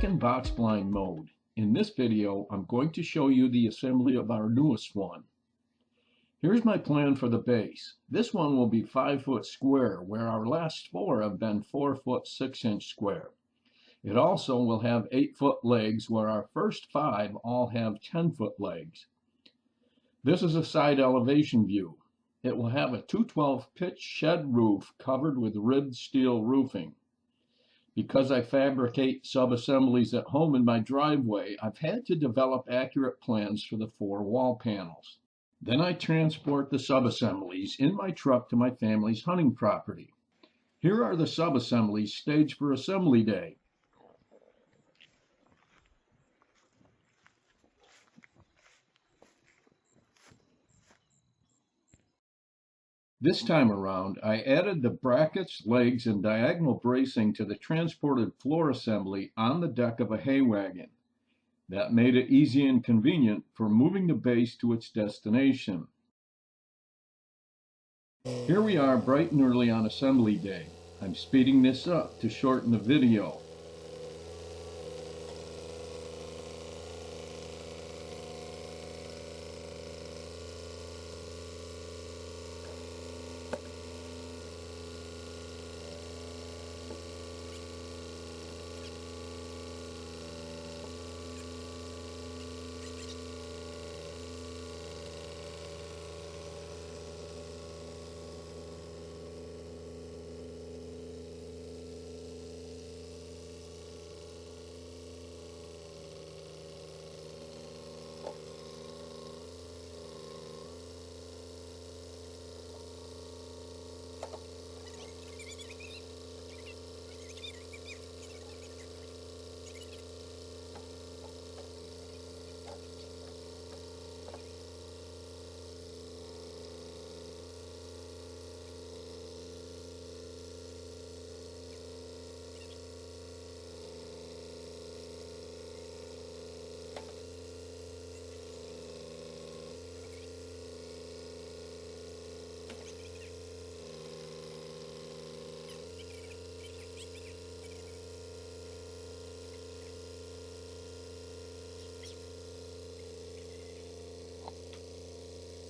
second box blind mode. In this video, I'm going to show you the assembly of our newest one. Here's my plan for the base. This one will be 5 foot square, where our last 4 have been 4 foot 6 inch square. It also will have 8 foot legs, where our first 5 all have 10 foot legs. This is a side elevation view. It will have a 212 pitch shed roof covered with ribbed steel roofing. Because I fabricate sub-assemblies at home in my driveway, I've had to develop accurate plans for the 4 wall panels. Then I transport the sub-assemblies in my truck to my family's hunting property. Here are the sub-assemblies staged for assembly day. This time around, I added the brackets, legs, and diagonal bracing to the transported floor assembly on the deck of a hay wagon. That made it easy and convenient for moving the base to its destination. Here we are bright and early on assembly day. I'm speeding this up to shorten the video.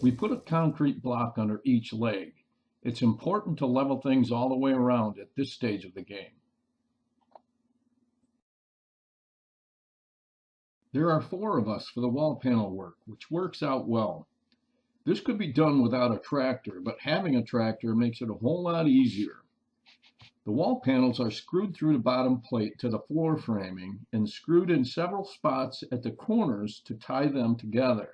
We put a concrete block under each leg. It's important to level things all the way around at this stage of the game. There are 4 of us for the wall panel work, which works out well. This could be done without a tractor, but having a tractor makes it a whole lot easier. The wall panels are screwed through the bottom plate to the floor framing and screwed in several spots at the corners to tie them together.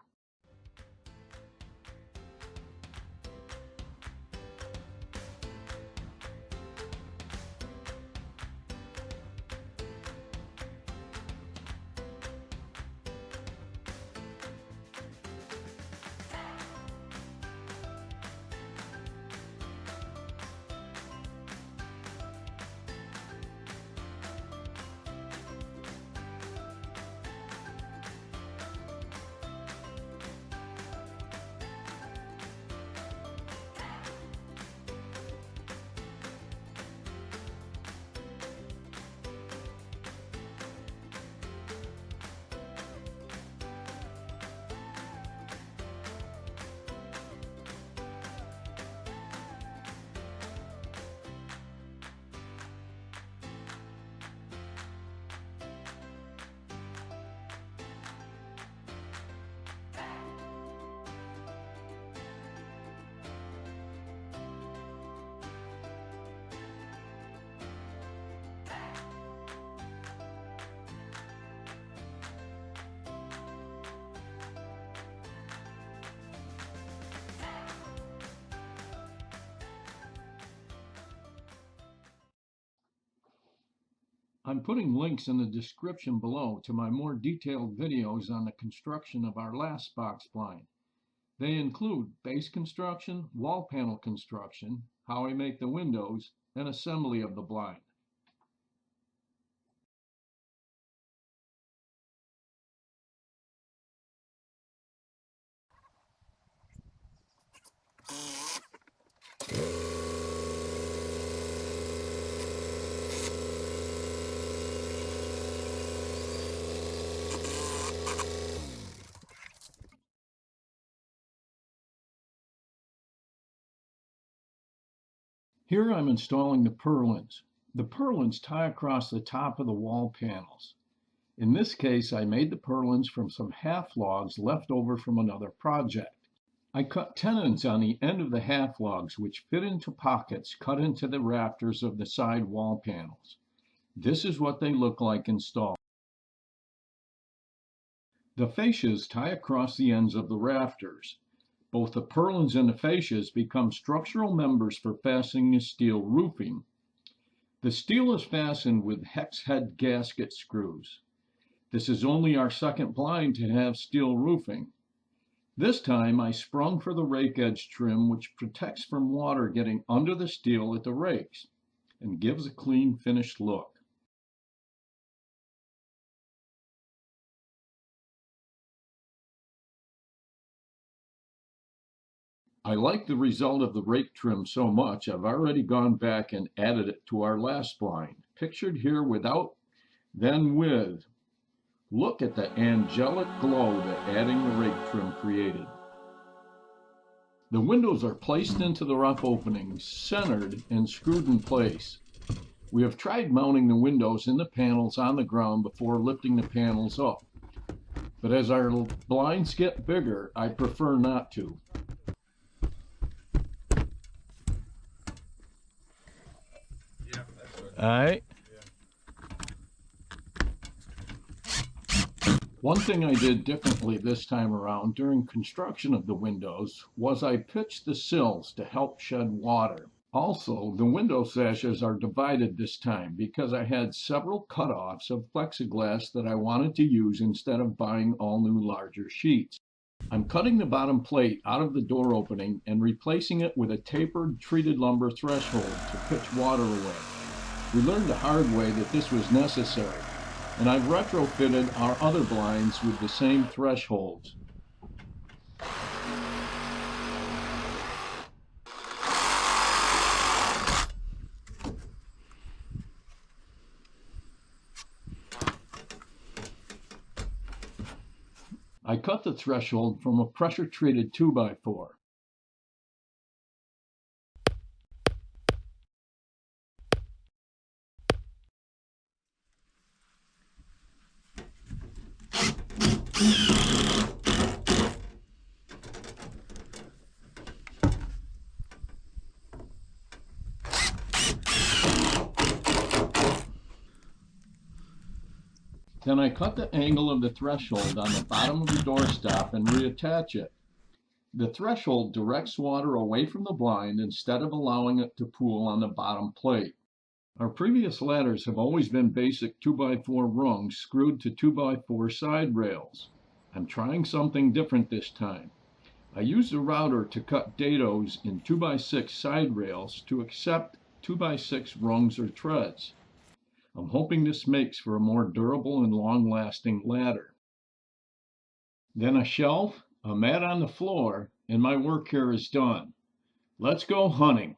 I'm putting links in the description below to my more detailed videos on the construction of our last box blind. They include base construction, wall panel construction, how I make the windows, and assembly of the blind. Here I'm installing the purlins. The purlins tie across the top of the wall panels. In this case, I made the purlins from some half logs left over from another project. I cut tenons on the end of the half logs, which fit into pockets cut into the rafters of the side wall panels. This is what they look like installed. The fascias tie across the ends of the rafters. Both the purlins and the fascias become structural members for fastening the steel roofing. The steel is fastened with hex head gasket screws. This is only our second blind to have steel roofing. This time I sprung for the rake edge trim, which protects from water getting under the steel at the rakes and gives a clean finished look. I like the result of the rake trim so much, I've already gone back and added it to our last blind, pictured here without, then with. Look at the angelic glow that adding the rake trim created. The windows are placed into the rough openings, centered and screwed in place. We have tried mounting the windows in the panels on the ground before lifting the panels up. But as our blinds get bigger, I prefer not to. All right. One thing I did differently this time around during construction of the windows was I pitched the sills to help shed water. Also, the window sashes are divided this time because I had several cutoffs of plexiglass that I wanted to use instead of buying all new larger sheets. I'm cutting the bottom plate out of the door opening and replacing it with a tapered treated lumber threshold to pitch water away. We learned the hard way that this was necessary, and I've retrofitted our other blinds with the same thresholds. I cut the threshold from a pressure-treated 2x4. Then I cut the angle of the threshold on the bottom of the doorstop and reattach it. The threshold directs water away from the blind instead of allowing it to pool on the bottom plate. Our previous ladders have always been basic 2x4 rungs screwed to 2x4 side rails. I'm trying something different this time. I used a router to cut dados in 2x6 side rails to accept 2x6 rungs or treads. I'm hoping this makes for a more durable and long-lasting ladder. Then a shelf, a mat on the floor, and my work here is done. Let's go hunting.